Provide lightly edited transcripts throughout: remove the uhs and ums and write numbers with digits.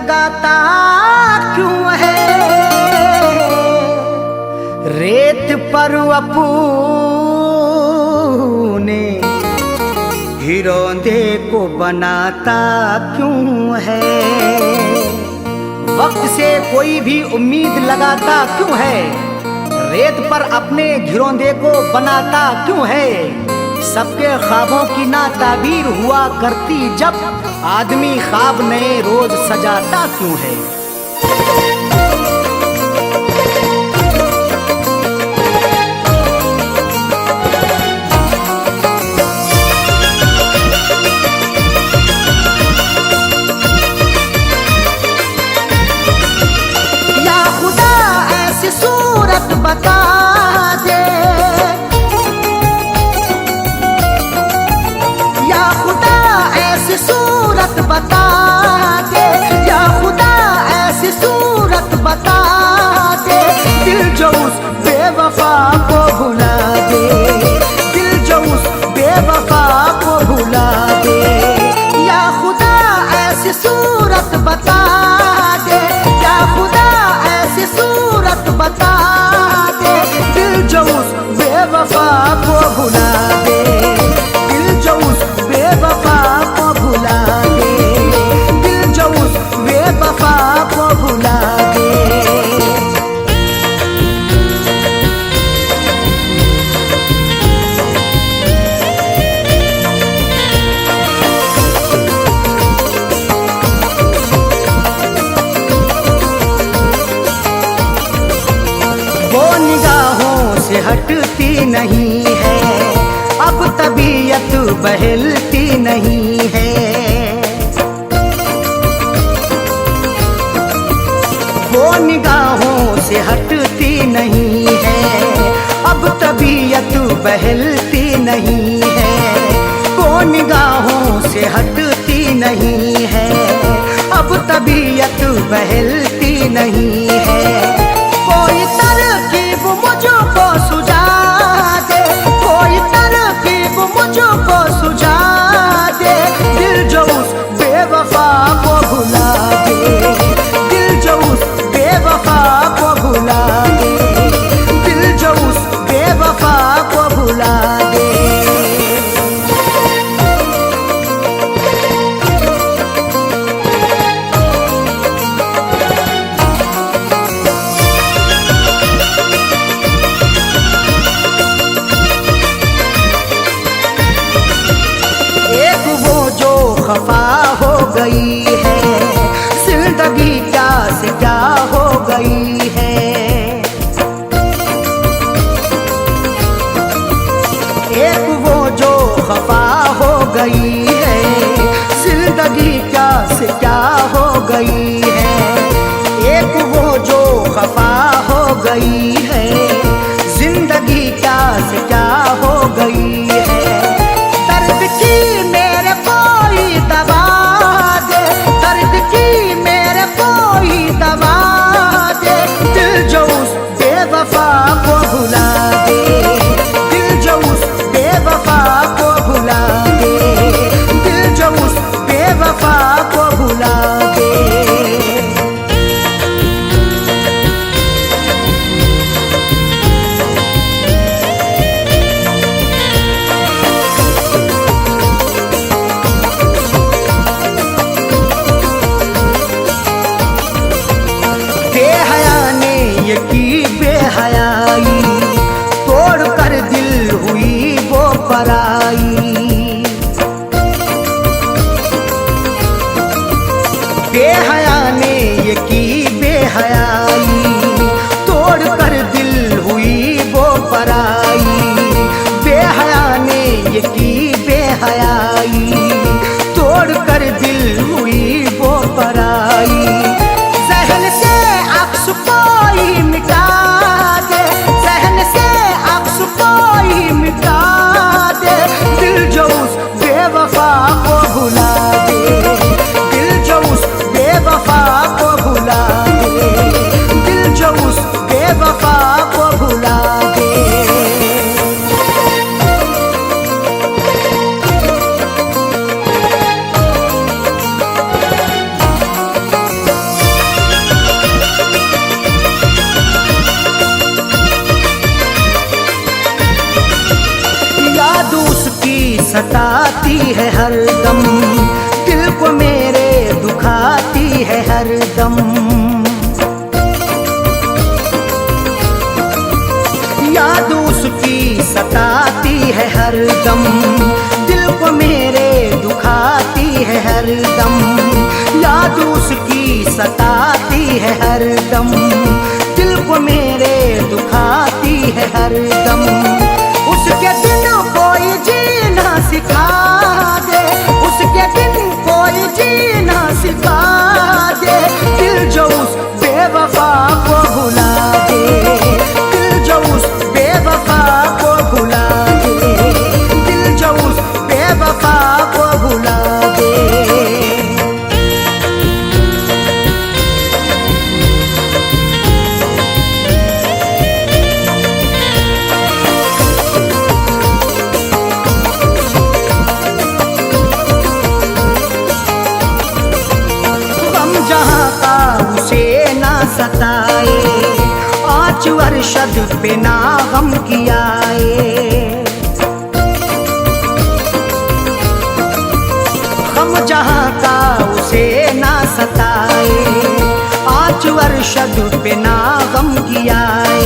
लगाता क्यों है, रेत पर अपने हिरोंदे को बनाता क्यों है। वक्त से कोई भी उम्मीद लगाता क्यों है, रेत पर अपने घिरौंदे को बनाता क्यों है। सबके ख्वाबों की ना ताबीर हुआ करती जब, आदमी ख्वाब नए रोज सजाता क्यों है। सूरत बता दे या खुदा, ऐसी सूरत बता दे या खुदा, ऐसी सूरत बता दे। दिल जो उस बेवफा को भुला दे, दिल जो उस बेवफा को भुला दे। या खुदा ऐसी सूरत बता दे, या खुदा ऐसी सूरत बता दे। दिल जो उस बेवफा को भुला दे, दिल जो उस बेवफा को भुला दे, दिल जो उस बेवफा को भुला दे। हटती नहीं है, अब तबीयत बहलती नहीं है। वो निगाहों से हटती नहीं है, अब तबीयत बहलती नहीं है। वो निगाहों से हटती नहीं है, अब तबीयत बहलती नहीं है। कोई तरकीब मुझको सुझा दे, कोई तरकीब मुझको सुझा दे। दिल जो उस बेवफा को भुला दे, दिल जो उस बेवफा को भुला दे, दिल जो उस बेवफा को भुला दे। खफा हो गई है, जिंदगी क्या से क्या हो गई है। एक वो जो खफा हो गई है, जिंदगी क्या से क्या हो गई है। एक वो जो खफा हो गई है, जिंदगी क्या से क्या हो गई है। दर्द की मेरे कोई दवा दे, दर्द की मेरे कोई दवा दे। दिल जो उस बेवफा को भुला दे, दिल जो उस बेवफा को भुला दे, दिल जो उस बेवफा को भुला दे। की बेहयाई तोड़ कर दिल हुई वो पराई। बेहया ने ये की बेहयाई तोड़ कर दिल हुई वो पराई। बेहया ने ये की बेहयाई तोड़ कर दिल हुई वो पराई। जहन से अक्स कोई मिटा दे, जहन से अक्स कोई मिटा दे। दिल जो उस बेवफा को भुला दे, दिल जो उस बेवफा को भुला दे, दिल जो उस बेवफा को भुला दे। है हरदम, दिल को मेरे दुखाती है हरदम। याद उसकी सताती है हरदम, दिल को मेरे दुखाती है हरदम। याद उसकी सताती है हरदम, दिल को मेरे दुखाती है हरदम। उसके बिन कोई जीना सिखा दे, उसके बिन कोई जीना सिखा दे। दिल जो उस बेवफा को भुला दे, दिल जो उस बेवफा को भुला दे, दिल जो उस बेवफा को भुला दे। जहाँ का उसे ना सताए, 5 वर्षद पे ना गम कियाए। गम जहाँ का उसे ना सताए, 5 वर्षद पे ना गम कियाए।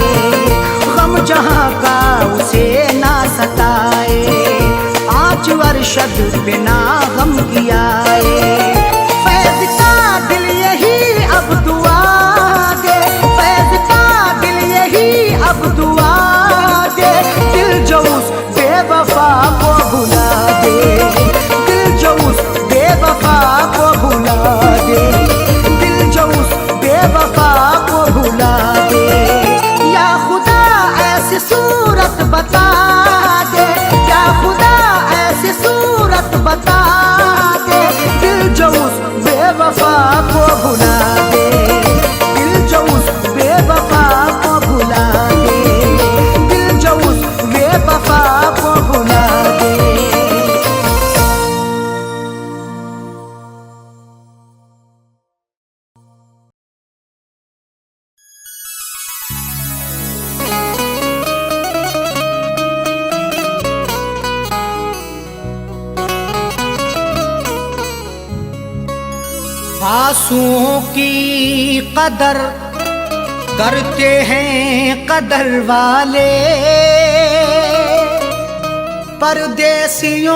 गम जहाँ का उसे ना सताए, 5 वर्षद पे ना गम कियाए। फैज़ का दिल यही अब दुआ दे, फैज़ का दिल यही अब दुआ दे। दिल जो उस बेवफा को भुला दे, दिल जो उस बेवफा को भुला दे, दिल जो उस बेवफा को भुला दे। या खुदा ऐसी सूरत बता दे, या खुदा ऐसी सूरत बता दे। दिल जो उस बेवफा को भुला दे, दिल जो उस बेवफा को भुला दे, दिल जो उस बेवफा को भुला दे। आंसुओं की कदर करते हैं कदर वाले, परदेसियों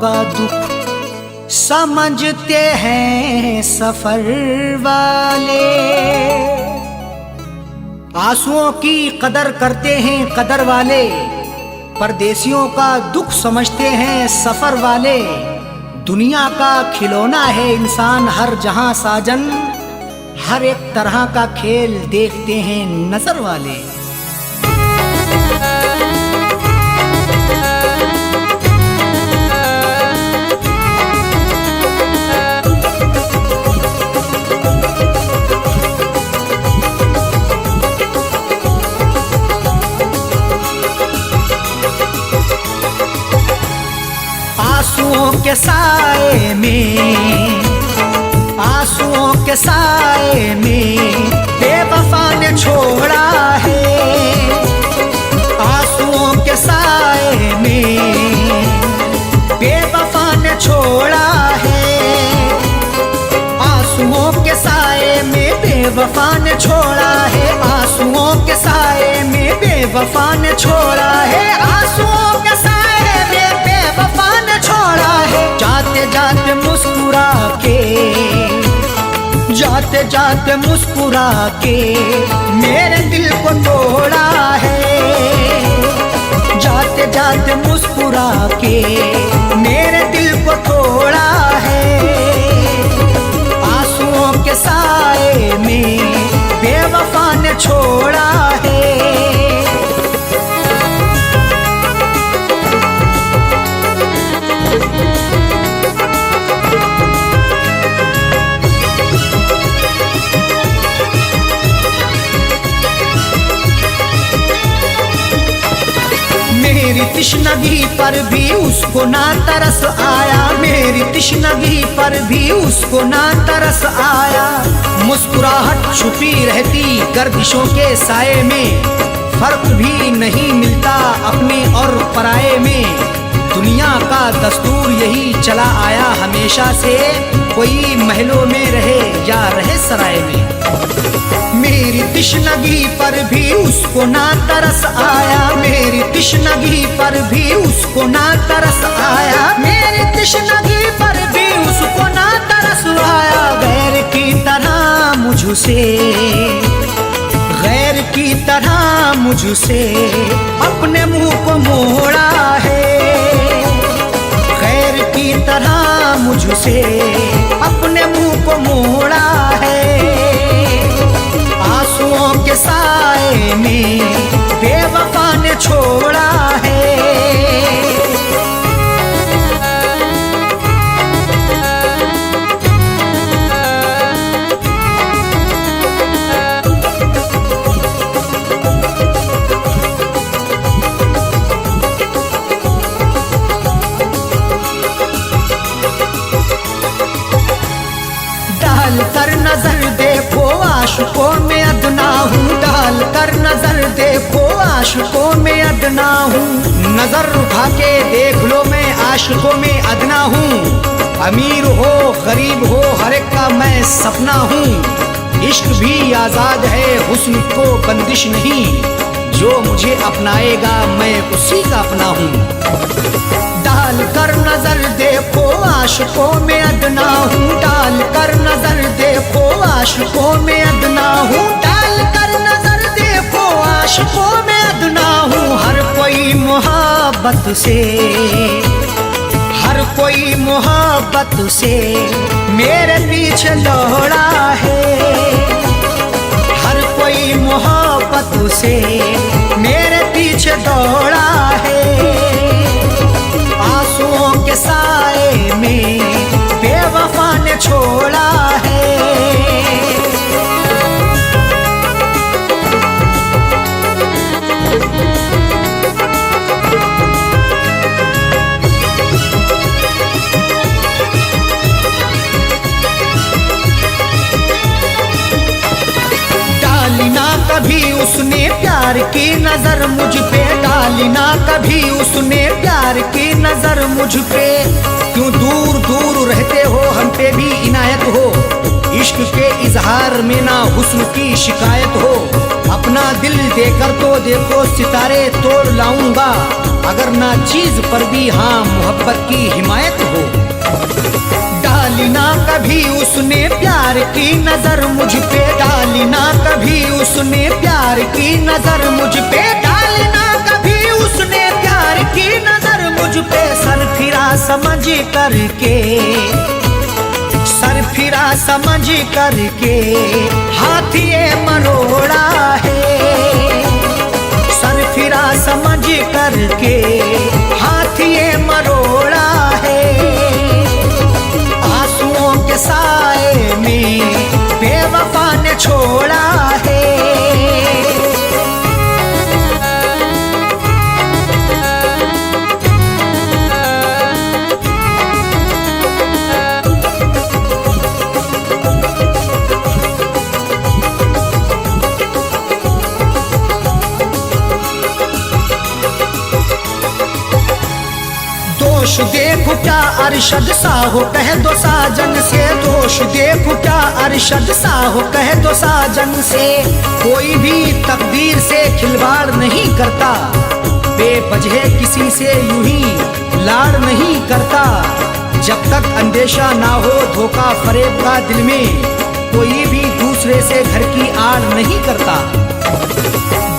का दुख समझते हैं सफर वाले। आंसुओं की कदर करते हैं कदर वाले, परदेसियों का दुख समझते हैं सफर वाले। दुनिया का खिलौना है इंसान हर जहां साजन, हर एक तरह का खेल देखते हैं नजर वाले। आंसुओं के साए में, आंसुओं के साए में बेवफा ने छोड़ा है। आंसुओं के साए में बेवफा ने छोड़ा है। आंसुओं के साए में बेवफा ने छोड़ा है। आंसुओं के साए में बेवफा ने छोड़ा है। आंसुओं के साए में बेवफा ने छोड़ा है। जाते जाते मुस्कुरा के, जाते जाते मुस्कुरा के मेरे दिल को तोड़ा है। जाते जाते मुस्कुरा के मेरे दिल को तोड़ा है। आंसुओं के साए में बेवफा ने छोड़ा है। मेरी तिश्नगी पर भी उसको ना तरस आया। मेरी तिश्नगी पर भी उसको ना तरस आया। मुस्कुराहट छुपी रहती गर्दिशों के साए में, फर्क भी नहीं मिलता अपने और पराये में। दस्तूर यही चला आया हमेशा से, कोई महलों में रहे या रहे सराय में। मेरी तिश्नगी पर भी उसको ना तरस आया, मेरी तिश्नगी पर भी उसको ना तरस आया, मेरी तिश्नगी पर भी उसको ना तरस आया। गैर की तरह मुझसे, गैर की तरह मुझसे अपने मुंह को मोड़ा है, गैर की तरह मुझसे अपने मुंह को मोड़ा है। आंसुओं के साए में बेवफा ने छोड़ा है। डाल कर नजर देखो आशिकों में अदना हूँ, डाल कर नजर देखो आशिकों में अदना हूँ। नजर उठा के देख लो मैं आशिकों में अदना हूँ। अमीर हो गरीब हो हर एक का मैं सपना हूँ। इश्क भी आजाद है हुस्न को बंदिश नहीं, जो मुझे अपनाएगा मैं उसी का अपना हूँ। डाल कर नजर देखो आशिकों में अदना हूँ, डाल कर नजर देखो आशिकों में अदना हूँ, डाल कर नजर देखो आशिकों में अदना हूँ। हर कोई मोहब्बत से, हर कोई मोहब्बत से मेरे पीछे दौड़ा है, हर कोई मोहब्बत से मेरे पीछे दौड़ा है। आंसुओं के साए में बेवफा ने छोड़ा है। डाली ना कभी उसने प्यार की नजर मुझ पे, डाली ना कभी उसने प्यार की नजर मुझ पे। क्यों दूर दूर रहते हो हम पे भी इनायत हो, इश्क के इजहार में ना हुस्न की शिकायत हो। अपना दिल देकर तो देखो सितारे तोड़ लाऊंगा, अगर ना चीज पर भी हाँ मोहब्बत की हिमायत हो। डाली ना कभी उसने प्यार की नजर मुझ पे, डाली ना कभी उसने प्यार की नजर मुझ पे, डाली ना कभी उसने प्यार की नजर मुझ पे। सर फिरा समझ करके, सर फिरा समझ करके हाथ ये मरोड़ा है, सर फिरा समझ करके हाथ ये मरोड़ा है। आंसुओं के साए में बेवफा ने छोड़ा है। दोष देखो क्या अरशद सा हो कह दो साजन से, दोष देखो क्या अरशद सा हो कह दो साजन से। कोई भी तकदीर से खिलवाड़ नहीं करता, बेवजह किसी से यूं ही लाड़ नहीं करता। जब तक अंदेशा ना हो धोखा फरेब का दिल में, कोई भी दूसरे से घर की आड़ नहीं करता।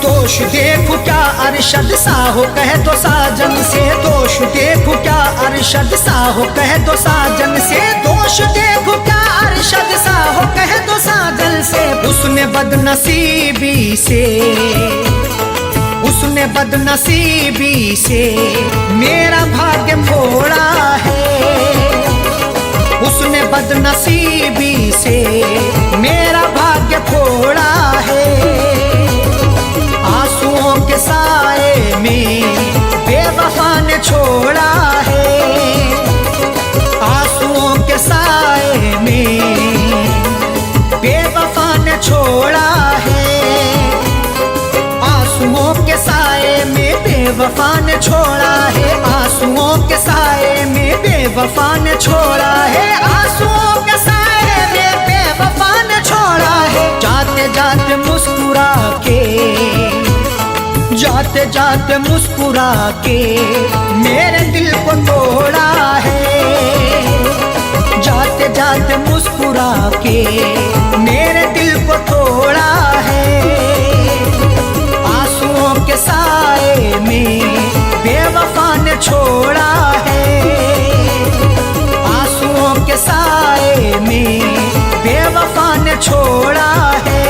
दोष देखो क्या अरशद सा हो कह दो साजन से, दोष देखो क्या अरशद सा हो कह दो साजन से, दोष देखो क्या अरशद सा हो कह दो साजन से। उसने बदनसीबी से, उसने बदनसीबी से मेरा भाग्य मोड़ा है, उसने बदनसीबी से मेरा भाग्य फोड़ा है। आंसुओं के साए में बेवफा ने छोड़ा है, आंसुओं के साए में बेवफा ने छोड़ा है, आंसुओं के साए में बेवफा ने छोड़ा है, आंसुओं के साए बेवफा ने छोड़ा है, आंसुओं के साए में बेवफा ने छोड़ा है। जाते जाते मुस्कुरा के, जाते जाते मुस्कुरा के मेरे दिल को तोड़ा है। जाते जाते मुस्कुरा के मेरे दिल को तोड़ा है। आंसुओं के साए में बेवफा ने छोड़ा है। आंसुओं के साए में बेवफा ने छोड़ा है।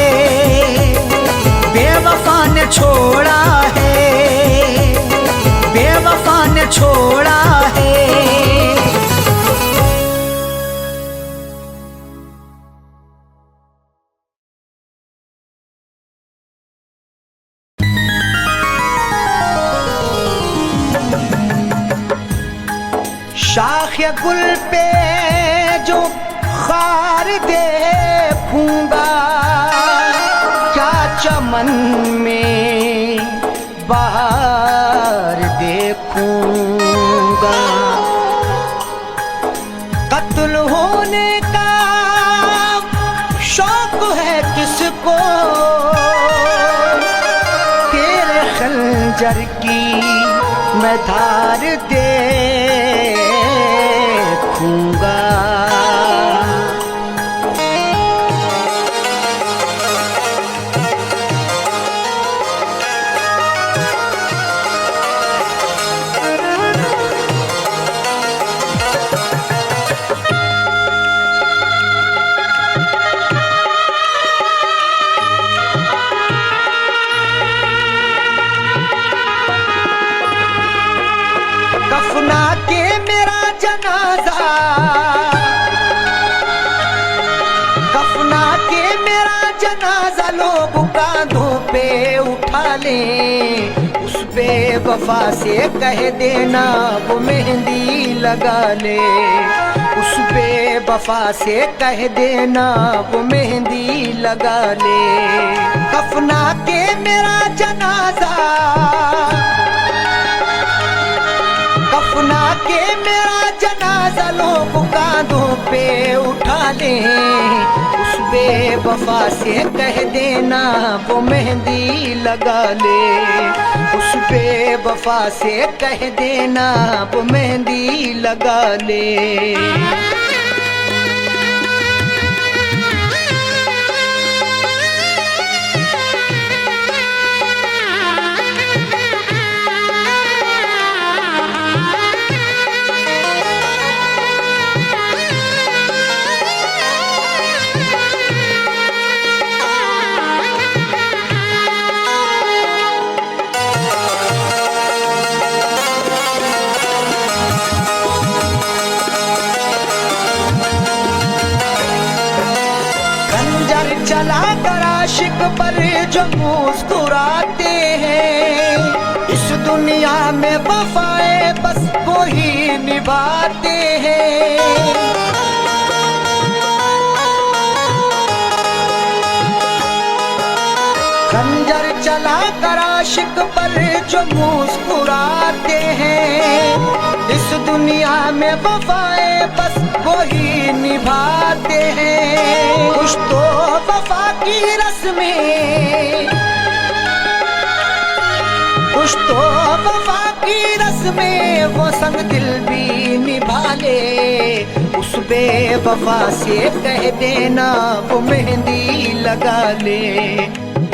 बेवफा ने छोड़ा है। बेवफा ने छोड़ा है। शाख गुल पे जो खार देखूंगा, क्या चमन में बहार देखूंगा। कत्ल होने का शौक है किसको, तेरे खंजर की मैं धार देखूंगा। कफना के मेरा जनाजा, कफना के मेरा जनाजा लोग कांधों पे उठा लें। उस बेवफा से कह देना वो मेहंदी लगा ले। उस बेवफा से कह देना वो मेहंदी लगा ले। कफना के मेरा जनाजा, कफना के मेरा जनाजा लोग कांधों पे उठा लें। उस बेवफा से कह देना वो मेहंदी लगा ले। उस बेवफा से कह देना वो मेहंदी लगा ले। चला कर आशिक पर जो मुस्कुराते हैं, इस दुनिया में वफाए बस वो ही निभाते हैं। खंजर चला कर आशिक पर जो मुस्कुराते हैं, इस दुनिया में वफाए बस वो ही निभाते हैं। कुछ तो वफा की रस्में, कुछ तो वफा की रस्में वो संग दिल भी निभा ले। उस बेवफा से कह देना वो मेहंदी लगा ले।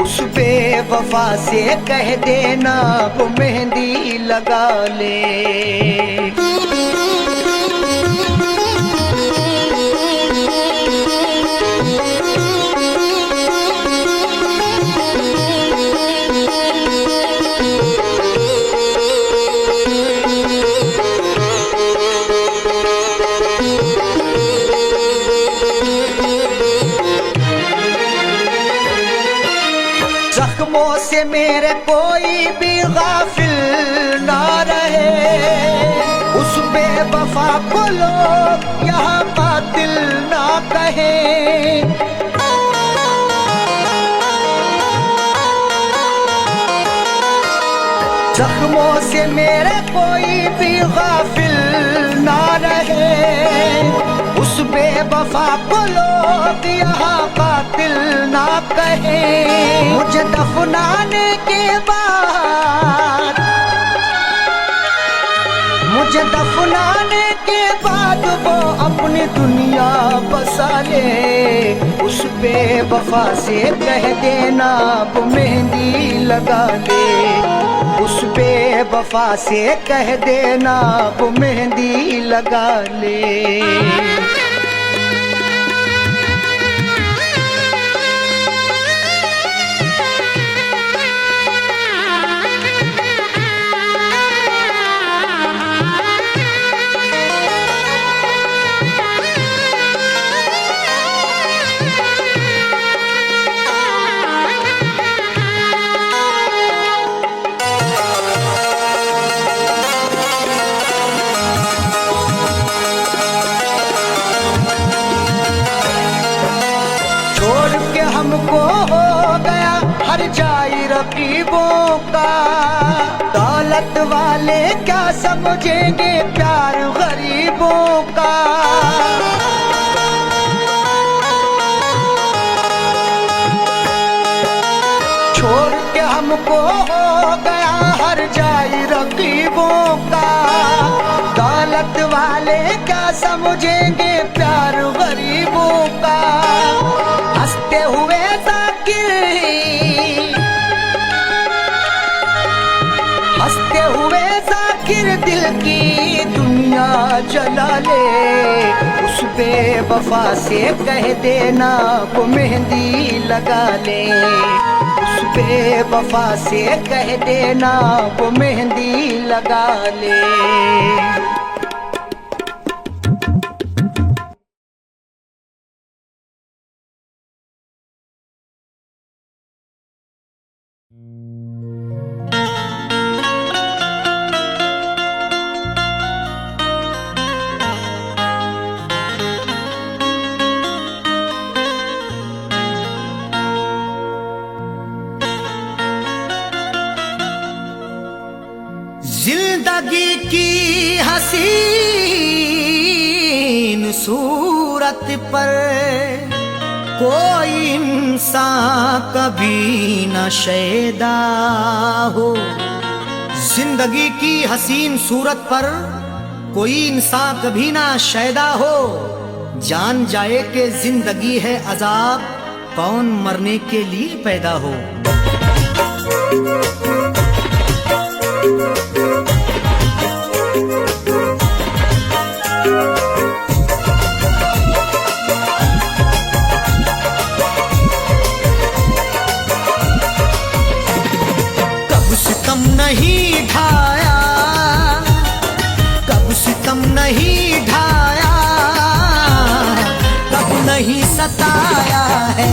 उस बेवफा से कह देना वो मेहंदी लगा ले। जख्मों से मेरे कोई भी गाफिल ना रहे। उस बेवफा को लोग यहाँ कातिल ना कहें। जख्मों से मेरे कोई भी गाफिल ना रहे। वफा को लोग यहाँ कातिल ना कहे। मुझे दफनाने के बाद, मुझे दफनाने के बाद वो अपनी दुनिया बसा ले। उस बेवफा से कह देना वो मेहंदी लगा ले। उस बेवफा से कह देना वो मेहंदी लगा ले। हमको हो गया हर जाई रकीबों का। दौलत वाले क्या समझेंगे प्यार गरीबों का। छोड़ के हमको हो गया हर जाई रकीबों का। दौलत वाले क्या समझेंगे प्यार गरीबों का। हंसते हुए जाकिर, हंसते हुए जाकिर दिल की दुनिया जला ले। उस बेवफा से कह देना वो मेहंदी लगा ले। उस बेवफा से कह देना वो मेहंदी लगा ले। जिंदगी की हसीन सूरत पर कोई इंसान कभी न शैदा हो। जिंदगी की हसीन सूरत पर कोई इंसान कभी ना शैदा हो। जान जाए कि जिंदगी है अजाब, कौन मरने के लिए पैदा हो। नहीं ढाया, कब सितम नहीं ढाया, कब नहीं सताया है।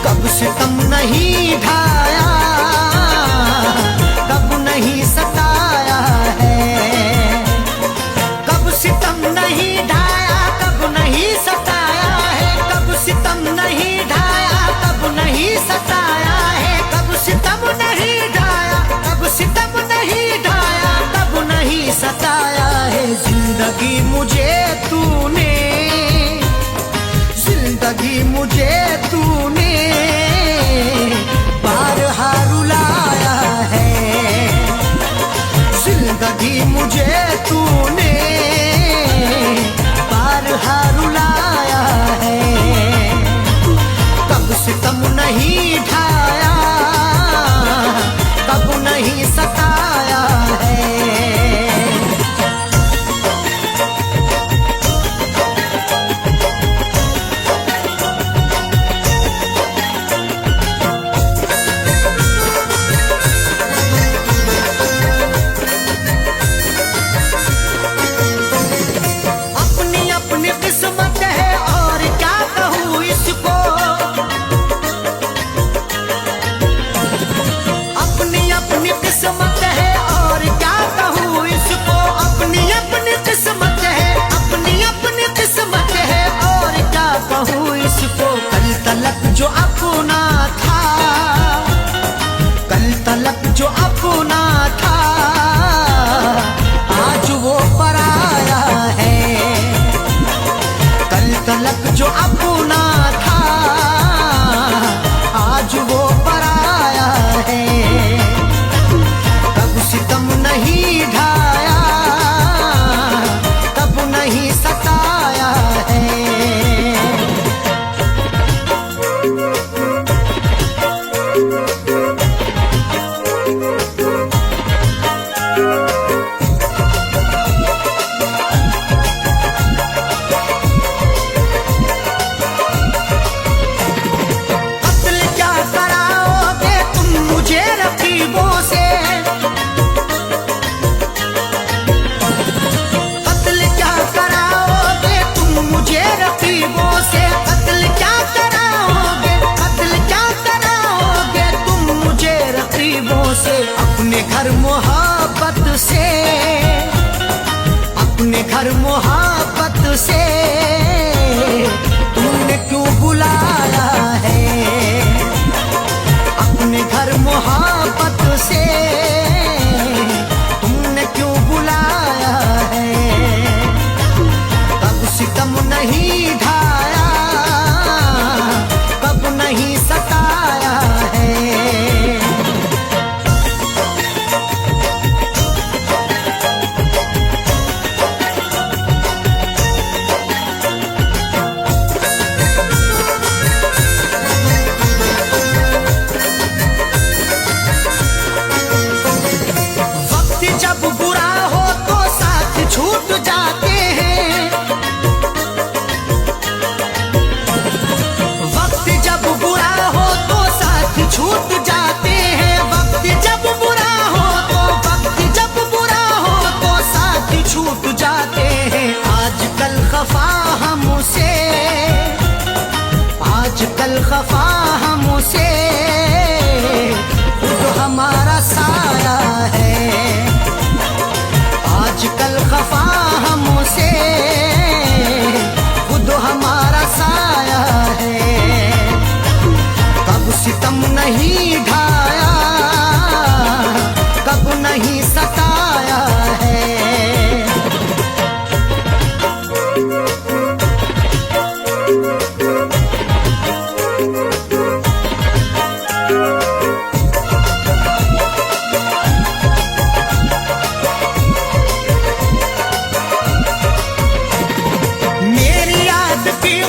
कब सितम नहीं ढाया, कब नहीं सताया है। कब सितम नहीं ढाया, कब नहीं सताया है। कब सितम नहीं ढाया, कब नहीं सताया है। कब सितम नहीं ढाया, कब सितम नहीं ढाया, कब नहीं सताया है। जिंदगी मुझे तूने, जिंदगी मुझे तूने बारहा रुलाया है। जिंदगी मुझे तूने बारहा रुलाया है। कब सितम नहीं ढाया, कब नहीं सताया है। घर मोहब्बत से तुमने क्यों बुलाया है, अपने घर मोहब्बत से तुमने क्यों बुलाया है। कब सितम नहीं ढाया, कब नहीं सताया है। जब बुरा हो तो साथ छूट जाते हैं, वक्त जब बुरा हो तो साथ छूट जाते हैं। वक्त जब बुरा हो तो, वक्त जब बुरा हो तो साथ छूट जाते हैं। आजकल खफा हमसे, आजकल खफा हमसे खुद हमारा साया है। आजकल खफा हमसे खुद हमारा साया है। कब सितम नहीं ढाया, कब नहीं सताया है।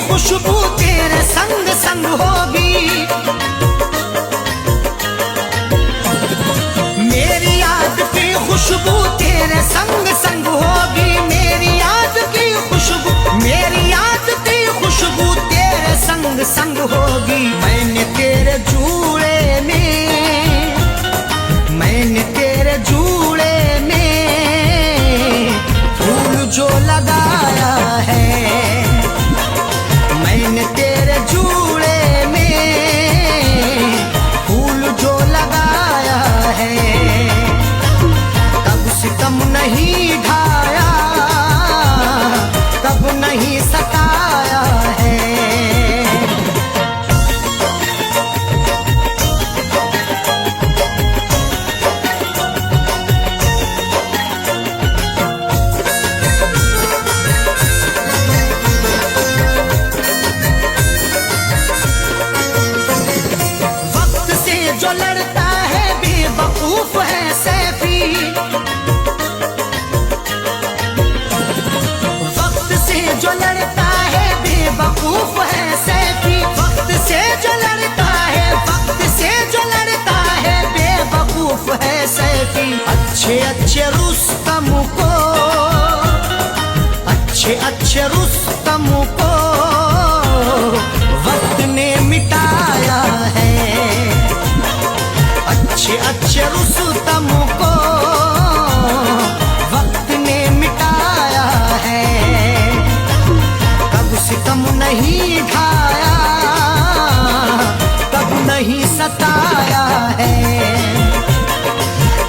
खुशबू तेरे संग संग होगी, मेरी याद की खुशबू तेरे संग संग होगी। मेरी याद की खुशबू, मेरी याद की खुशबू तेरे संग संग होगी। मैंने तेरे जूड़े में, मैंने तेरे जूड़े में फूल जो लगाया है। मैंने तेरे जूड़े में फूल जो लगाया है। कब सितम नहीं ढाया, कब नहीं सताया है। जो लड़ता है बेवकूफ है सैफी, वक्त से जो लड़ता है बेवकूफ है सैफी। वक्त से जो लड़ता है, वक्त से जो लड़ता है बेवकूफ है सैफी। अच्छे अच्छे रुस्तम को, अच्छे अच्छे रुस्तम को वक्त ने मिटाया है। अच्छे अच्छे रुस्तम को वक्त ने मिटाया है। कब सितम नहीं ढाया, कब नहीं सताया है।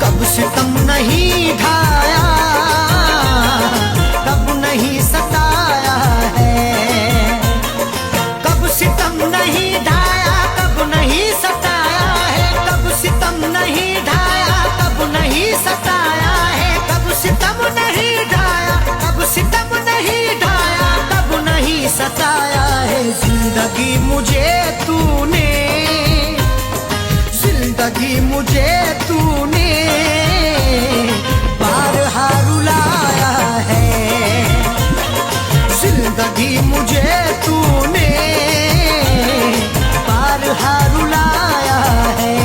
कब सितम नहीं ढाया, कब नहीं सताया है। कब सितम नहीं ढाया, कब नहीं सताया है। कब सितम नहीं ढाया, कब नहीं सताया है। कब सितम नहीं ढाया, कब सितम नहीं ढाया, कब नहीं सताया है। जिंदगी मुझे तूने, जिंदगी मुझे तूने बारहा रुलाया है। जिंदगी मुझे तूने बारहा रुलाया है।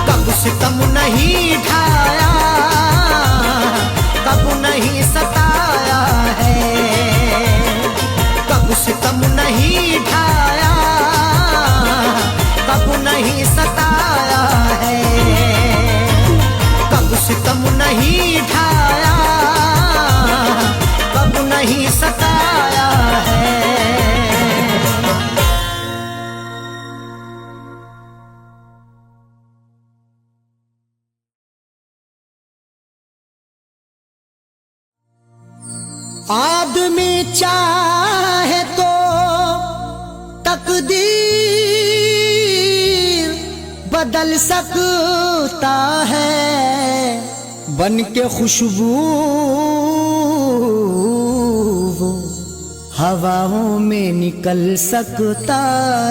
कब सितम नहीं ढाया, कब नहीं सताया है। कब सितम नहीं ढाया, कब नहीं सताया है। कब सितम नहीं ढाया, कब नहीं सताया आदमी चाहे तो तकदीर बदल सकता है, बन के खुशबू वो हवाओं में निकल सकता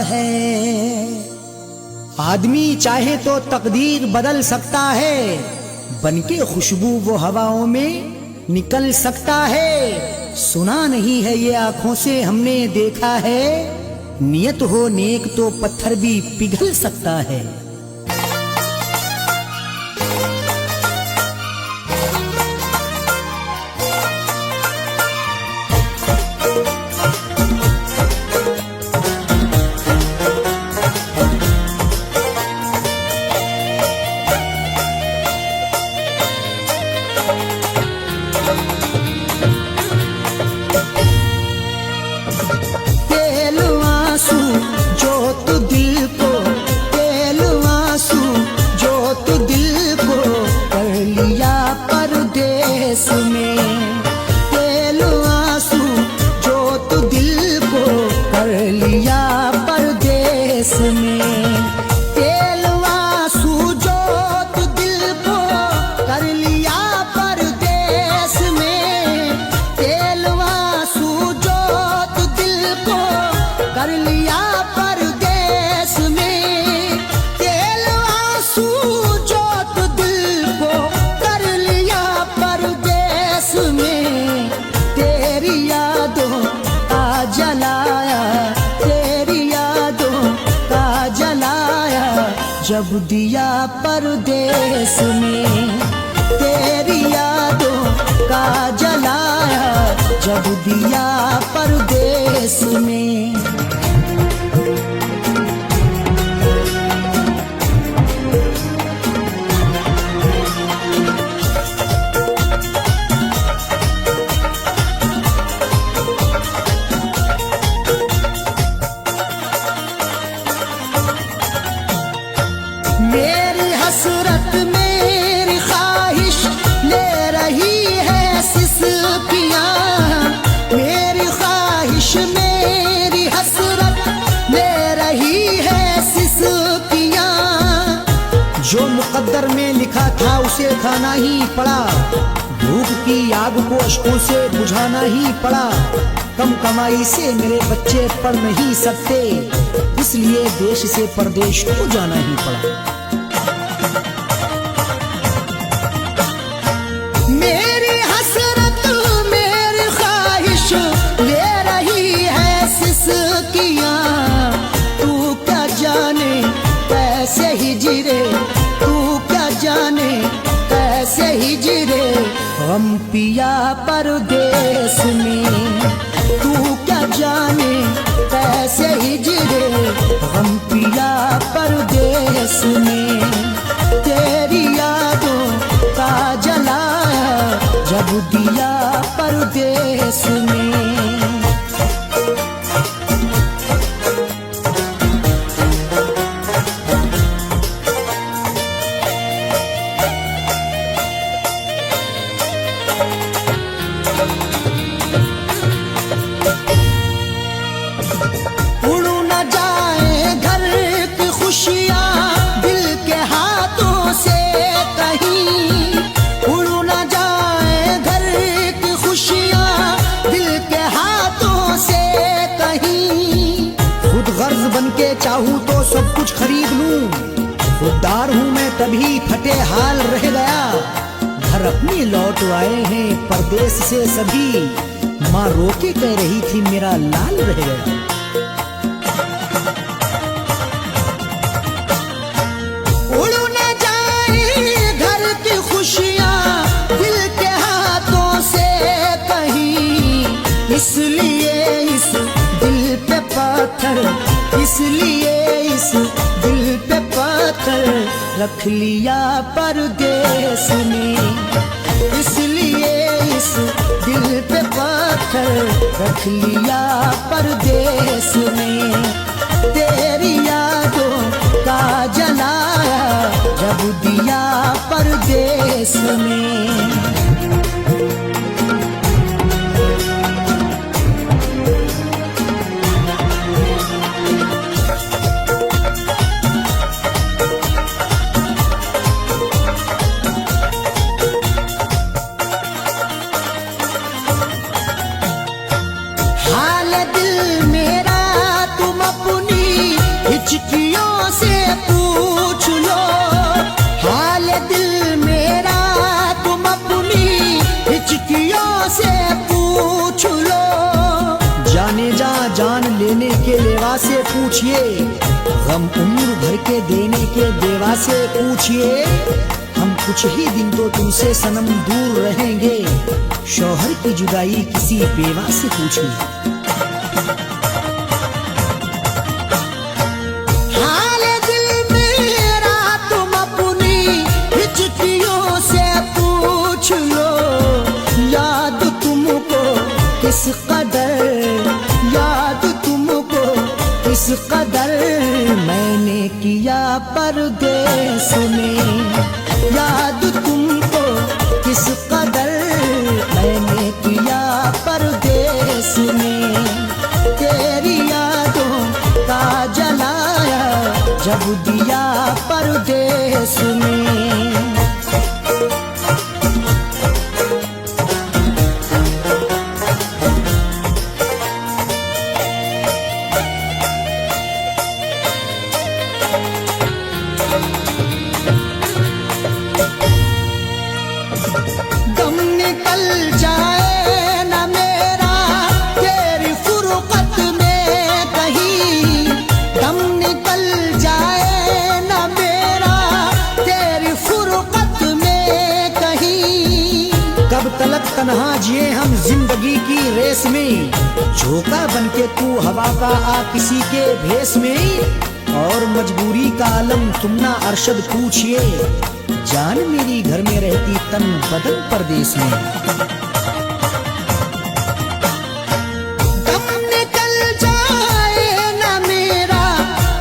है। आदमी चाहे तो तकदीर बदल सकता है, बनके खुशबू वो हवाओं में निकल सकता है। सुना नहीं है ये आंखों से हमने देखा है, नियत हो नेक तो पत्थर भी पिघल सकता है। जब दिया परदेस में तेरी यादों का जलाया, जब दिया परदेस में। मेरी हसरत मेरी ख्वाहिश ले रही है सिसकियाँ, मेरी ख्वाहिश मेरी हसरत ले रही है सिसकियाँ। जो मुकद्दर में लिखा था उसे खाना ही पड़ा, भूख की आग को अश्कों से बुझाना ही पड़ा। कम कमाई से मेरे बच्चे पढ़ नहीं सकते, इसलिए देश से परदेश को जाना ही पड़ा। मेरी हसरत मेरी ख्वाहिश ले रही है सिसकियाँ, तू क्या जाने कैसे हिजरे, तू क्या जाने कैसे हिजरे गम पिया परदेस में। तू क्या जाने कैसे हिजरे गम पिया परदेस में। तेरी यादों का जलाया, जब दिया परदेस में। बनके चाहूं तो सब कुछ खरीद लूं, खुददार हूं मैं तभी फटे हाल रह गया। घर अपने लौट आए हैं परदेश से सभी, माँ रोके कह रही थी मेरा लाल रह गया। उड़ न जाए घर की खुशियाँ दिल के हाथों से कहीं, इसलिए इस दिल पे पत्थर, इसलिए इस दिल पे पत्थर रख लिया परदेस में। इसलिए इस दिल पे पत्थर रख लिया परदेस में। तेरी यादों का जलाया, जब दिया परदेस में। पूछिए, गम उम्र भर के देने के देवा से पूछिए। हम कुछ ही दिन तो तुमसे सनम दूर रहेंगे, शौहर की जुदाई किसी बेवा से पूछिए। हाल दिल मेरा तुम अपनी हिचकियों से पूछ लो, याद तुमको किस कदर, याद तुमको किस कदर मैंने किया परदेस में, याद तुमको किस कदर मैंने किया परदेस में। तेरी यादों का जलाया जब दिया परदेस में। दम निकल जाए न मेरा तेरी फुरकत में कहीं, दम निकल जाए न मेरा तेरी फुरकत में कहीं। कब तलक तन्हा जिए हम जिंदगी की रेस में, झोंका बनके तू हवा का आ किसी के भेस में। और मजबूरी का आलम तुम ना अरशद पूछिए, जान मेरी घर में रहती तन बदन परदेस में। दम निकल जाए न मेरा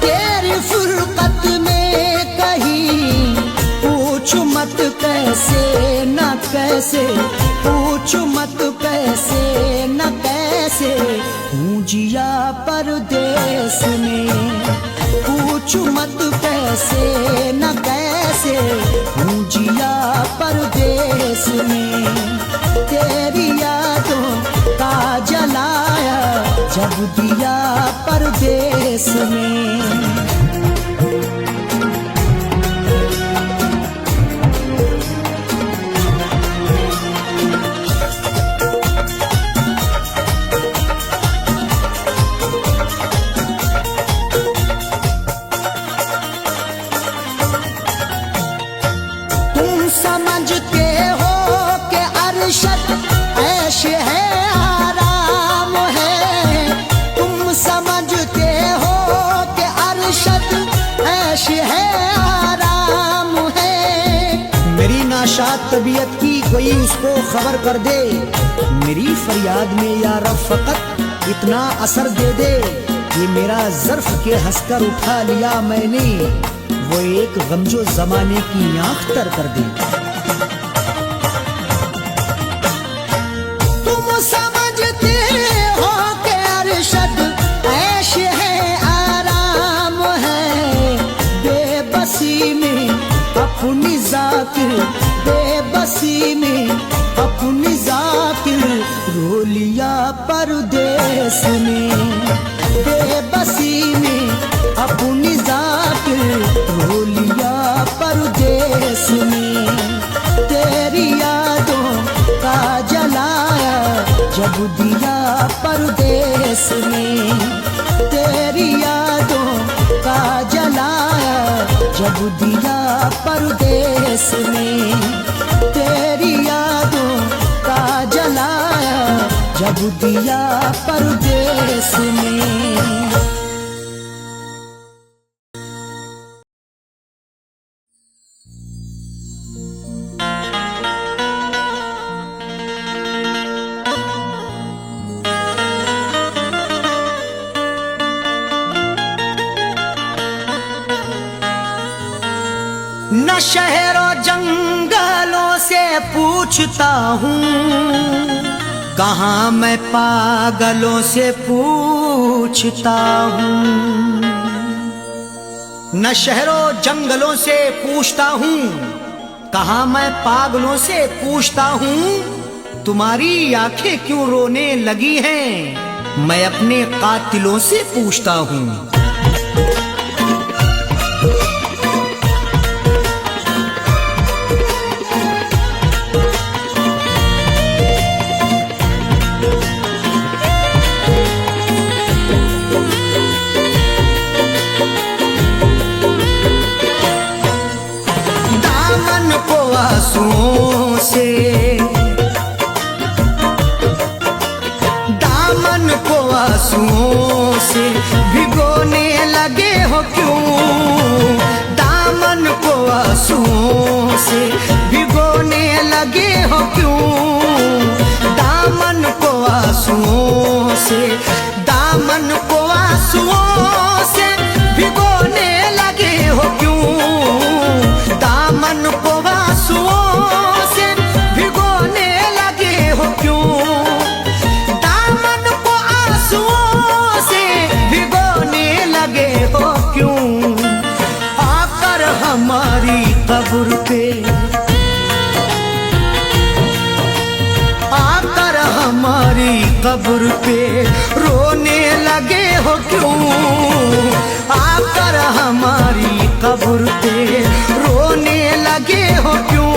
तेरी फुरकत में कहीं, पूछ मत कैसे न कैसे, पूछ मत कैसे न कैसे हूँ जिया परदेस में। पूछ मत कैसे न कैसे हूँ जिया परदेस में। तेरी यादों का जलाया जब दिया परदेस में। समझते हो कि अरशद ऐश है आराम है, तुम समझते हो कि अरशद ऐश है आराम है। मेरी नाशाद तबीयत की कोई उसको खबर कर दे, मेरी फरियाद में या रब फकत इतना असर दे दे। ये मेरा ज़र्फ के हंसकर उठा लिया मैंने, वो एक गम जो जमाने की आंख तर कर दे। तुम समझते हो कि अरशद ऐश है आराम है, बेबसी में अपनी जाकिर, बेबसी में अपनी जाकिर रो लिया परदेस में। बेबसी में अपनी जाकिर रो लिया परदेस में। तेरी यादों का जलाया जब दिया परदेस में। तेरी यादों का जलाया जब दिया परदेस में। तेरी यादों का जलाया जब दिया परदेस में। न शहरों जंगलों से पूछता हूँ, कहाँ मैं पागलों से पूछता हूँ। न शहरों जंगलों से पूछता हूँ, कहाँ मैं पागलों से पूछता हूँ। तुम्हारी आंखें क्यों रोने लगी हैं, मैं अपने कातिलों से पूछता हूँ। से भिगोने लगे हो क्यों, दामन को आंसुओं से भिगोने लगे हो क्यों, दामन को आंसुओं से, दामन को आंसुओं से भिगोने लगे हो क्यों, दामन को आंसुओं से भिगोने लगे हो क्यों, दामन को आंसुओं से भिगोने लगे हो क्यों, आकर हमारी कब्र पे, आकर हमारी कब्र पे रोने लगे हो क्यों, आकर हमारी कब्र पे रोने लगे हो क्यों,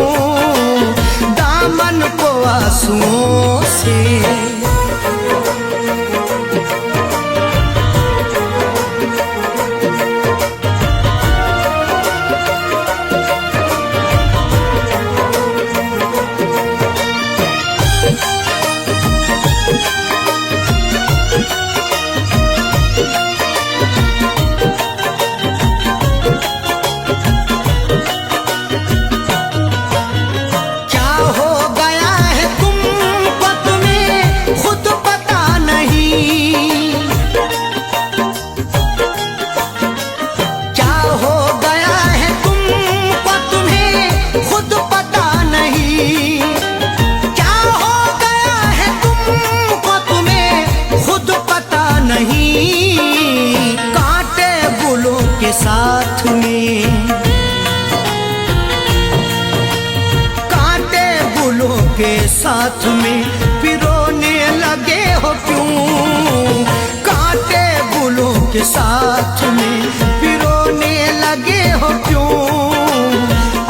दामन को आंसुओं से। साथ में कांटे गुलों के साथ में पिरोने लगे हो क्यों, कांटे गुलों के साथ में पिरोने लगे हो क्यों,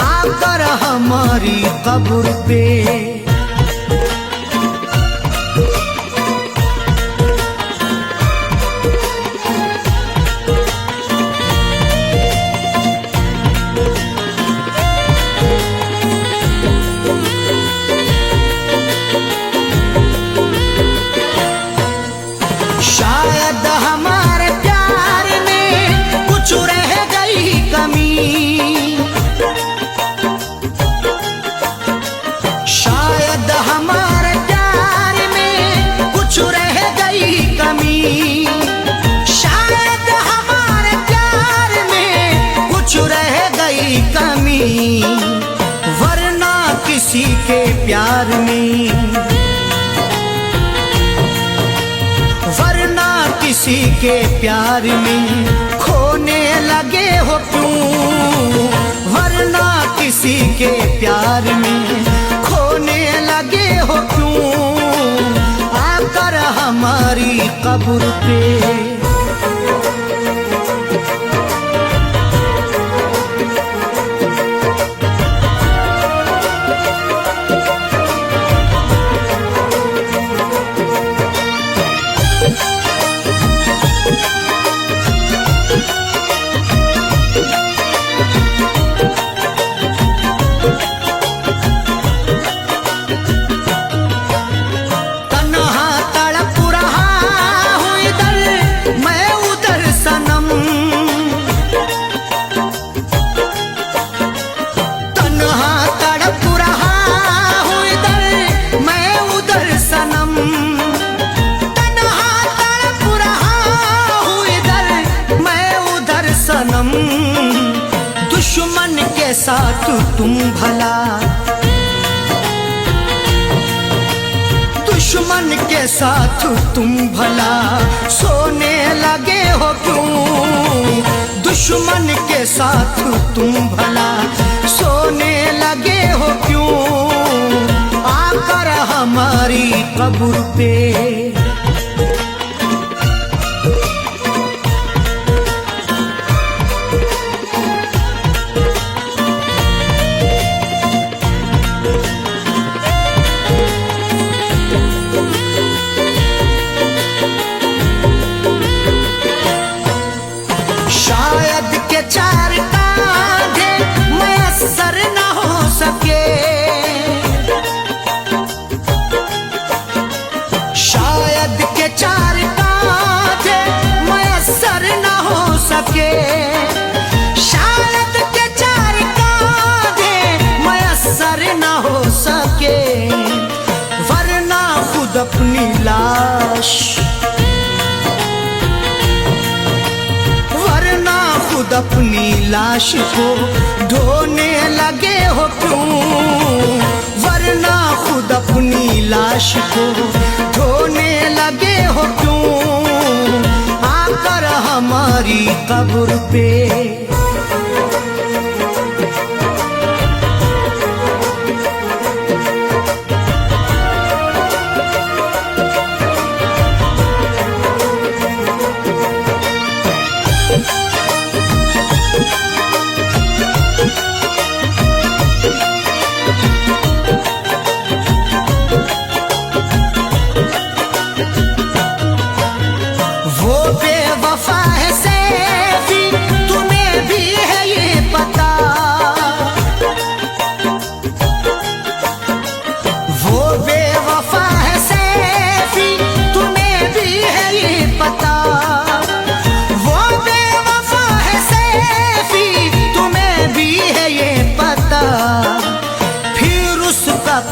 आकर हमारी कब्र पे, शायद हमारे प्यार में कुछ रह गई कमी, शायद हमारे प्यार में कुछ रह गई कमी, शायद हमारे प्यार में कुछ रह गई कमी, वरना किसी के प्यार में, वरना किसी के प्यार में खोने लगे हो क्यों, वरना किसी के प्यार में खोने लगे हो क्यों, आकर हमारी कब्र पे। दुश्मन के साथ तुम भला, दुश्मन के साथ तुम भला सोने लगे हो क्यों, दुश्मन के साथ तुम भला सोने लगे हो क्यों, आकर हमारी कब्र पे। शायद के चार कांधे मयस्सर न हो सके, शायद खुद अपनी लाश, वरना खुद अपनी लाश को ढोने लगे हो क्यों, वरना खुद अपनी लाश को ढोने लगे हो क्यों, आकर हमारी कब्र पे।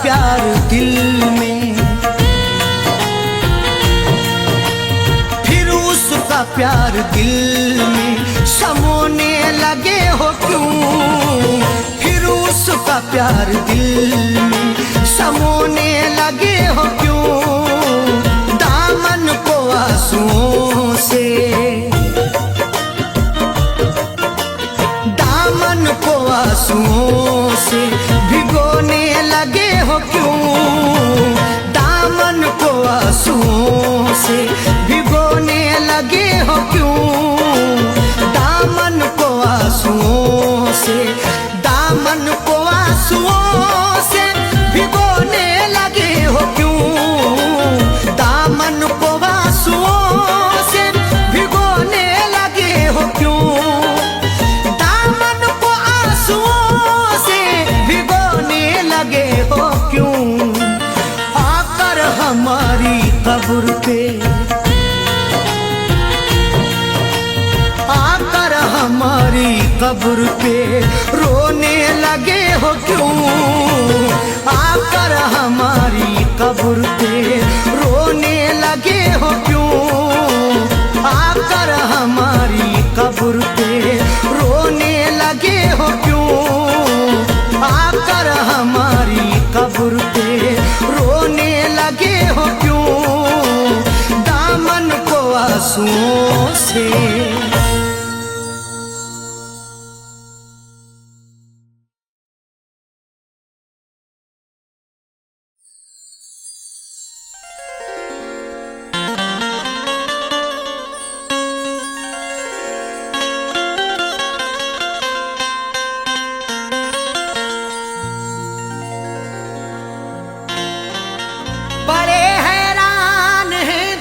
प्यार दिल में, फिर उसका प्यार दिल में समोने लगे हो क्यों, फिर उसका प्यार दिल में समोने लगे हो क्यों, दामन को आंसुओं से, दामन को आंसुओं से भिगोने लगे हो क्यों, दामन को आंसुओं से भिगोने लगे हो क्यों, दामन को आंसुओं से, दामन को आंसुओं से भिगोने लगे हो क्यों, दामन को आंसुओं से भिगोने लगे हो क्यों, दामन को आंसुओं से भिगोने लगे हो क्यों, आकर हमारी कब्र पे, आकर हमारी कब्र पे रोने लगे हो क्यों, आकर हमारी कब्र पे रोने लगे हो क्यों, आकर हमारी कब्र पे रोने लगे हो क्यों, आकर हमारी कब्र पे रोने लगे हो क्यों, दामन को आंसुओं से।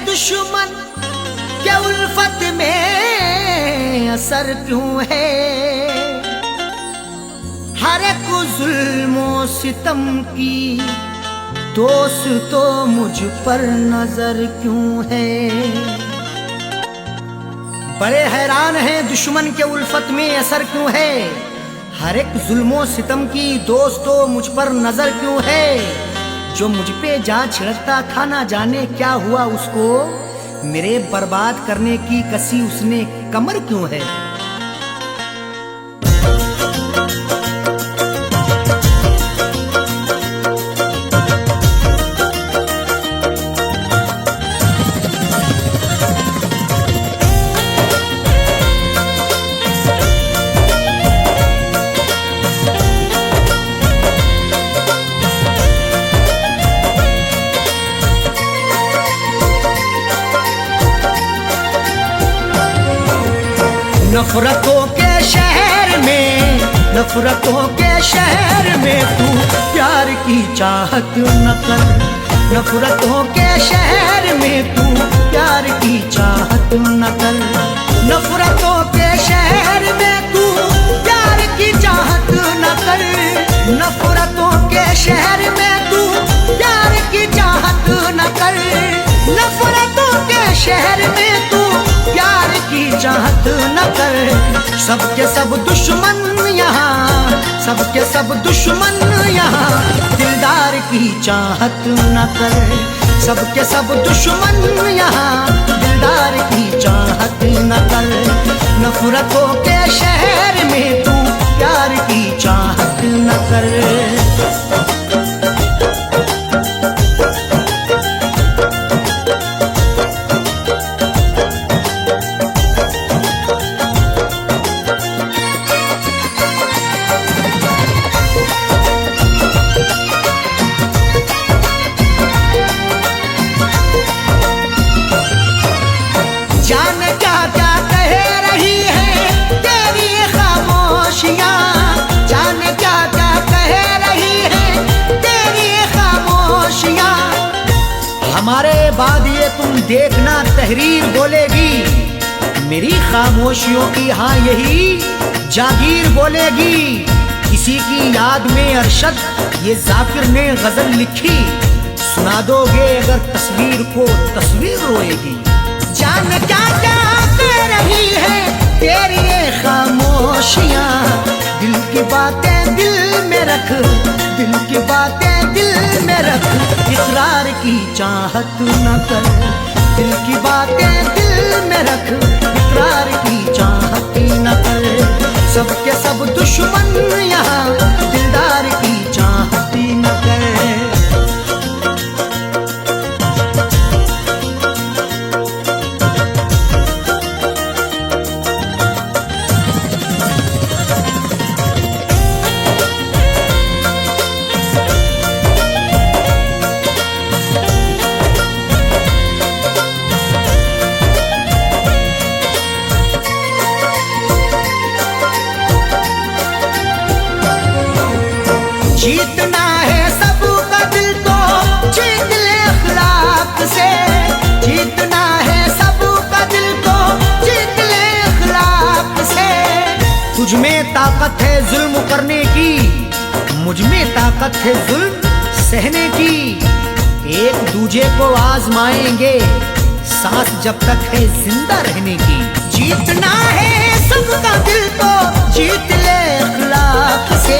दुश्मन क्या उल्फत में असर क्यों है, हर एक जुल्मों सितम की दोस्त तो मुझ पर नजर क्यों है। बड़े हैरान हैं दुश्मन के उल्फत में असर क्यों है, हर एक जुल्मों सितम की दोस्त तो मुझ पर नजर क्यों है। जो मुझ पे जा छिड़कता था ना जाने क्या हुआ उसको, मेरे बर्बाद करने की कसी उसने कमर क्यों है। नफरतों के शहर में, नफरतों के शहर में तू प्यार की चाहत न कर, नफरतों के शहर में तू प्यार की चाहत न कर, नफरतों के शहर में तू प्यार की चाहत न कर, नफरतों के शहर में तू प्यार की चाहत न कर, नफरतों के शहर में तू प्यार की चाहत न कर। सबके सब दुश्मन यहाँ, सबके सब दुश्मन यहाँ दिलदार की चाहत न कर, सबके सब दुश्मन यहाँ दिलदार की चाहत न कर। नफरतों के शहर में तू प्यार की चाहत न कर। जाने क्या क्या कह रही है तेरी खामोशियाँ, जाने क्या क्या कह रही है तेरी खामोशियाँ। हमारे बाद ये तुम देखना तहरीर बोलेगी, मेरी खामोशियों की हाँ यही जागीर बोलेगी। किसी की याद में अरशद ये जाकिर ने गजल लिखी, सुना दोगे अगर तस्वीर को तस्वीर रोएगी। जाने क्या क्या कह रही है तेरी ये खामोशियाँ, दिल की बातें दिल में रख, दिल की बातें दिल में रख। इकरार की चाहत न कर, दिल की बातें दिल में रख, इकरार की चाहत न कर। सबके सब दुश्मन यहाँ दिलदार की चाहत न कर। जीतना है सबका दिल तो जीत ले अखलाक से, जीतना है सबका दिल तो जीत ले अखलाक से। तुझ में ताकत है जुल्म करने की, मुझ में ताकत है जुल्म सहने की। एक दूजे को आजमाएंगे सांस जब तक है जिंदा रहने की। जीतना है सबका दिल तो जीत ले अखलाक से।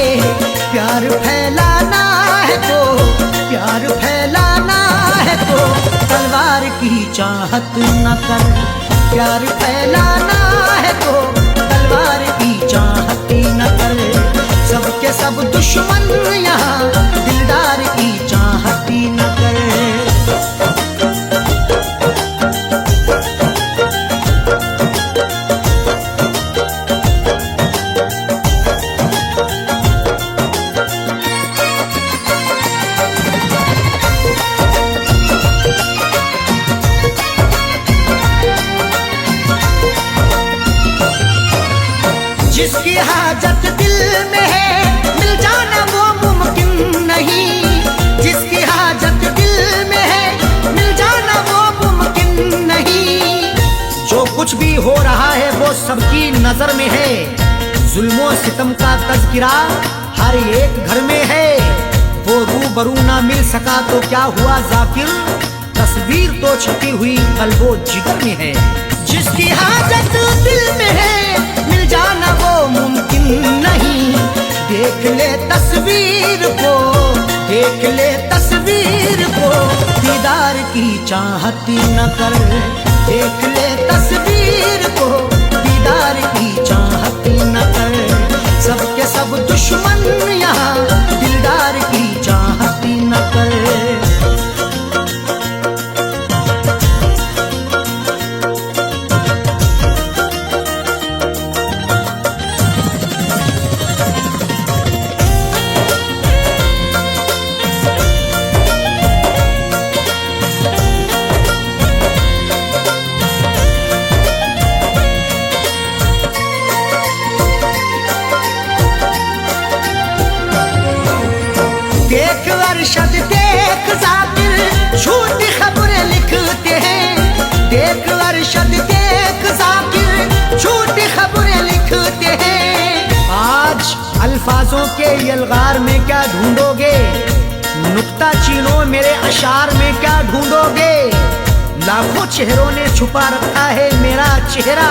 प्यार फैलाना है तो, प्यार फैलाना है तो तलवार की चाहत न कर। प्यार फैलाना है तो तलवार की चाहत न कर। सबके सब दुश्मन यहाँ दिलदार की चाहत न कर। जिसकी हाजत दिल में है मिल जाना वो मुमकिन नहीं, जिसकी हाजत दिल में है मिल जाना वो मुमकिन नहीं। जो कुछ भी हो रहा है वो सबकी नजर में है, जुल्मों सितम का तज़किरा हर एक घर में है। वो रूबरू ना मिल सका तो क्या हुआ जाकिर, तस्वीर तो छपी हुई कल्बो जिगर में है। जिसकी हाजत दिल में है मिल जाना वो मुमकिन नहीं। देख ले तस्वीर को, देख ले तस्वीर को, दीदार की चाहत न कर। देख ले तस्वीर को, दीदार की चाहत न कर। सबके सब दुश्मन यहाँ दिलदार की चाहत न कर। देख अरशद देख जाकिर झूठी खबरें लिखते हैं। देख अरशद देख जाकिर झूठी खबरें लिखते हैं। आज अल्फाजों के यलगार में क्या ढूंढोगे, नुक्ता चीनो मेरे अशार में क्या ढूंढोगे। लाखों चेहरों ने छुपा रखा है मेरा चेहरा,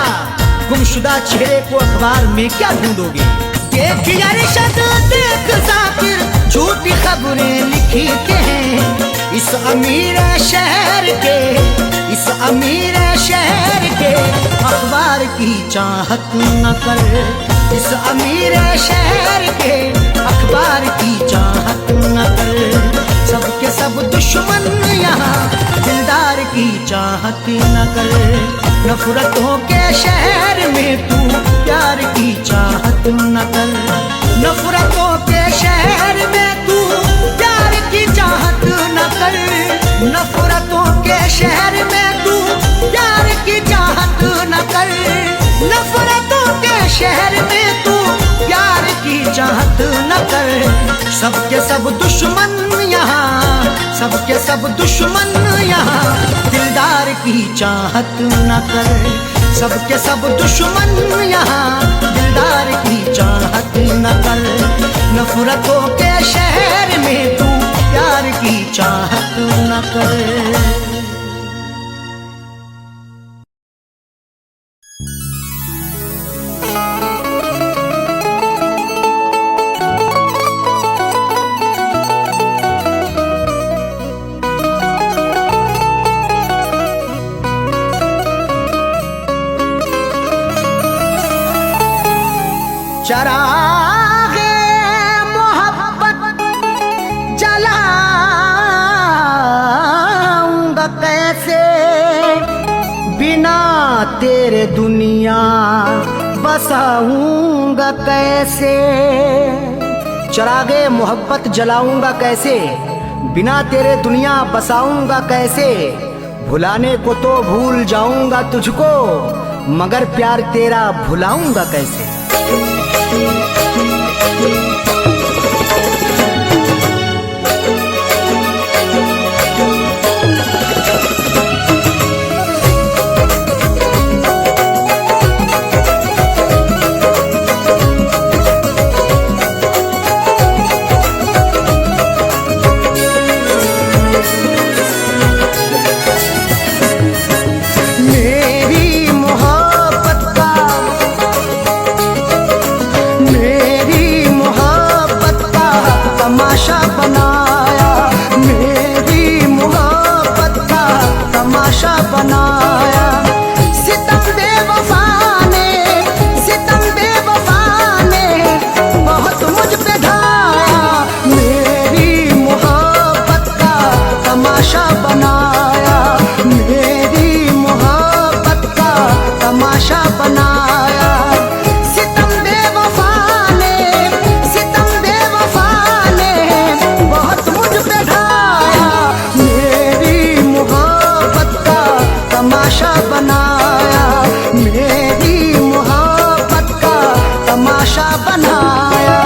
गुमशुदा चेहरे को अखबार में क्या ढूंढोगे। देख अरशद देख जाकिर झूठी खबरें लिखते हैं। इस अमीर शहर के, इस अमीर शहर के अखबार की चाहत न कर। इस अमीर शहर के अखबार की चाहत न कर। सबके सब दुश्मन यहाँ दिलदार की चाहत न कर। नफरतों के शहर में तू प्यार की चाहत न कर। नफरतों के शहर में तू प्यार की चाहत न कर। नफरतों के शहर में तू प्यार की चाहत न कर। नफरतों के शहर में तू प्यार की चाहत न कर। सबके सब दुश्मन यहाँ, सबके सब दुश्मन यहाँ दिलदार की चाहत न कर। सबके सब दुश्मन यहाँ दिलदार की चाहत न कर। नफरतों के शहर में तू प्यार की चाहत न कर। चरागे मोहब्बत जलाऊंगा कैसे, बिना तेरे दुनिया बसाऊंगा कैसे। चरागे मोहब्बत जलाऊंगा कैसे, बिना तेरे दुनिया बसाऊंगा कैसे। भुलाने को तो भूल जाऊंगा तुझको, मगर प्यार तेरा भुलाऊंगा कैसे। तमाशा बनाया, मेरी मोहब्बत का तमाशा बनाया। सितम बेवफा ने, सितम बेवफा ने बहुत मुझ पे ढाया। मेरी मोहब्बत का तमाशा बनाया, मेरी मोहब्बत का तमाशा बनाया। तमाशा बनाया, मेरी मोहब्बत का तमाशा बनाया।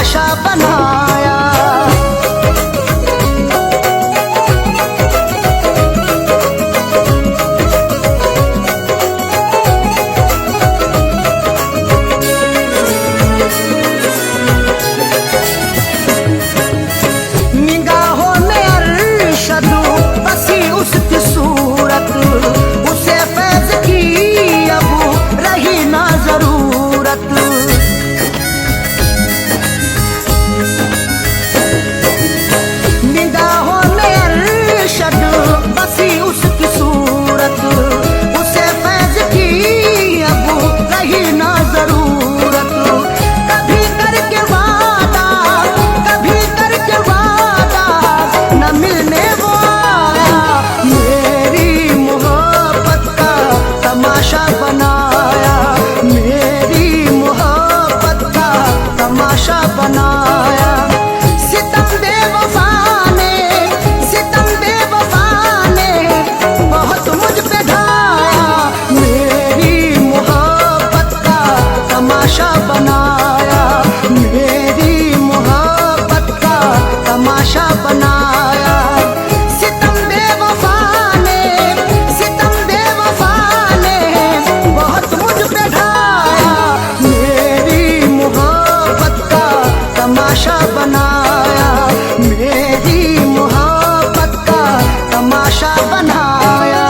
तमाशा बनाया। निगाहों में अरशद बसी उसकी सूरत, उसे फैज की अब रही ना जरूरत। निगाहों में अरशद बसी उसकी सूरत, उसे फैज की अब रही ना जरूरत। कभी करके वादा, कभी करके वादा, न मिलने वो आया, मेरी मोहब्बत का तमाशा बनाया, मेरी मोहब्बत का तमाशा बनाया। सितम बेवफा ने, सितम बेवफा ने बहुत मुझ पे ढाया, मेरी मोहब्बत का तमाशा बनाया, मेरी मोहब्बत का तमाशा बनाया। सितम बेवफा ने, सितम बेवफा ने बहुत मुझ पे ढाया, मेरी मोहब्बत का तमाशा बनाया, मेरी मोहब्बत का तमाशा बनाया।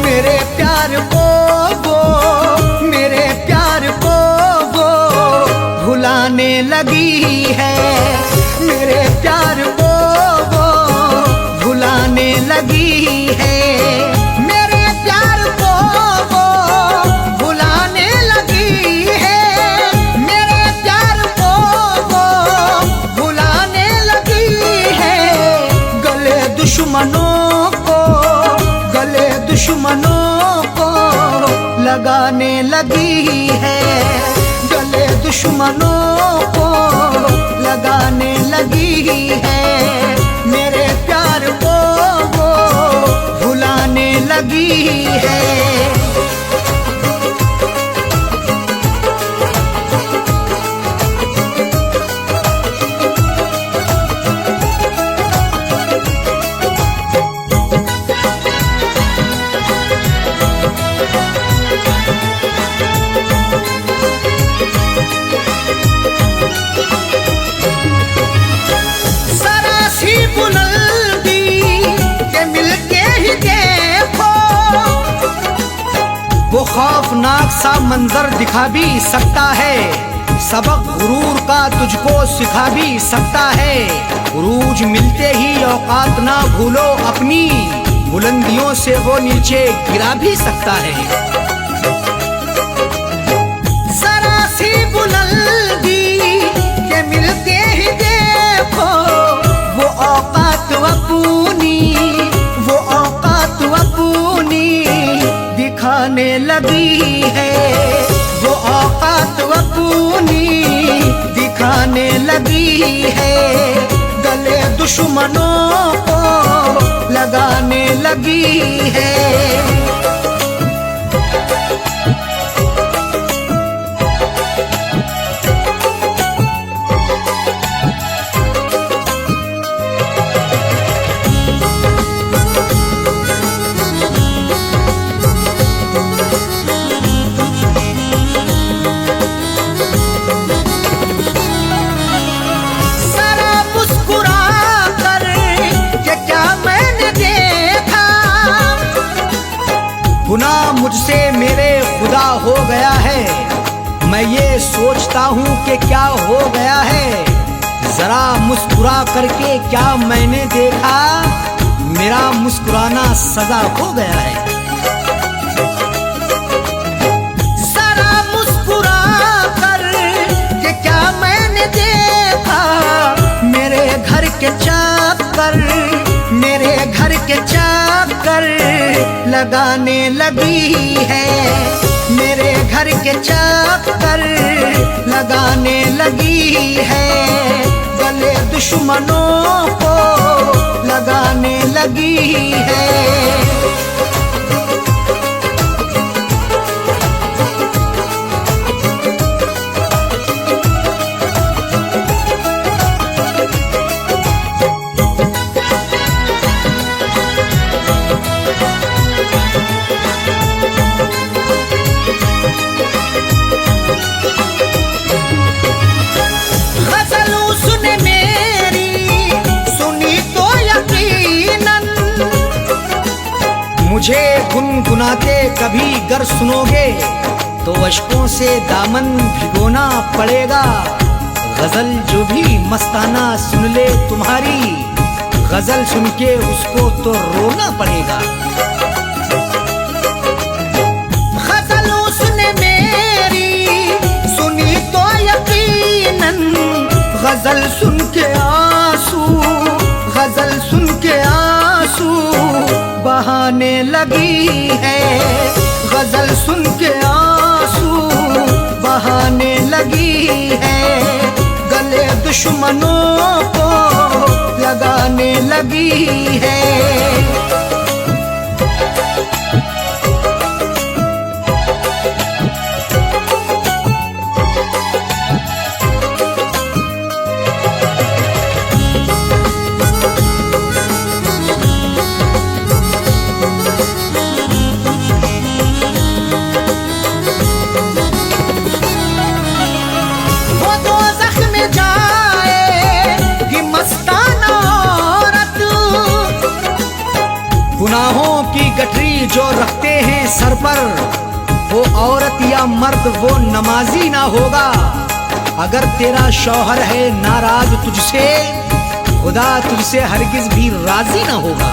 मेरे प्यार को वो, मेरे प्यार को वो भुलाने लगी है, मेरे प्यार को वो भुलाने लगी है, मेरे प्यार को वो भुलाने लगी है, मेरे प्यार को वो भुलाने लगी है। गले दुश्मनों को, गले दुश्मनों को लगाने लगी है, गले दुश्मनों को लगाने लगी है, मेरे प्यार को वो भुलाने लगी है। सरासी बुलंदी के मिलके ही देखो, वो खौफनाक सा मंजर दिखा भी सकता है, सबक गुरूर का तुझको सिखा भी सकता है। उरूज मिलते ही औकात ना भूलो अपनी, बुलंदियों से वो नीचे गिरा भी सकता है। सरासी बुलंदी के मिलते ही देखो, वो औकात अपनी, वो औकात अपनी दिखाने लगी है, वो औकात अपनी दिखाने लगी है, गले दुश्मनों को लगाने लगी है। गुनाह मुझसे मेरे खुदा हो गया है, मैं ये सोचता हूँ कि क्या हो गया है। जरा मुस्कुरा करके क्या मैंने देखा, मेरा मुस्कुराना सजा हो गया है। जरा मुस्कुरा कर के क्या मैं लगाने लगी है, मेरे घर के चक्कर लगाने लगी है, गले दुश्मनों को लगाने लगी है। मुझे गुनगुनाते कभी गर सुनोगे तो अश्कों से दामन भिगोना पड़ेगा। गजल जो भी मस्ताना सुन ले तुम्हारी, गजल सुन के उसको तो रोना पड़ेगा। गजल उसने मेरी सुनी तो यकीनन, गजल सुन के आंसू, गजल सुन के आंसू बहाने लगी है, गजल सुन के आंसू बहाने लगी है, गले दुश्मनों को लगाने लगी है। गुनाहों की गठरी जो रखते हैं सर पर, वो औरत या मर्द वो नमाजी ना होगा। अगर तेरा शौहर है नाराज तुझसे, खुदा तुझसे हरगिज भी राजी ना होगा।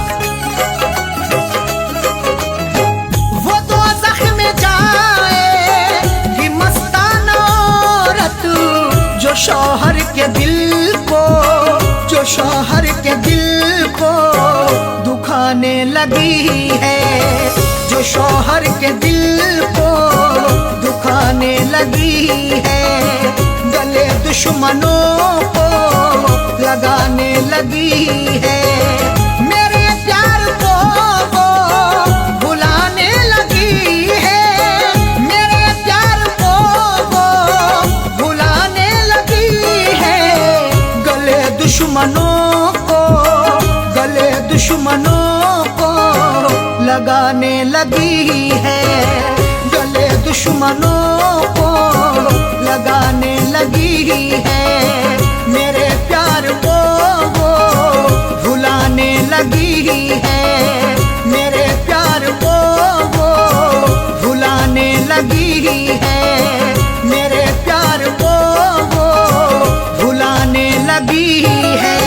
वो दोज़ख में जाएगी मस्ताना औरत, जो शौहर के दिल को, जो शौहर के दिल को दुखाने लगी है, जो शौहर के दिल को दुखाने लगी है, गले दुश्मनों को लगाने लगी है। मेरे प्यार को वो भुलाने लगी है, मेरे प्यार को वो भुलाने लगी है, गले दुश्मनों को, गले दुश्मनों को लगाने लगी है, गले दुश्मनों को लगाने लगी है। मेरे प्यार को वो भुलाने लगी है, मेरे प्यार को वो भुलाने लगी है, मेरे प्यार को वो भुलाने लगी है।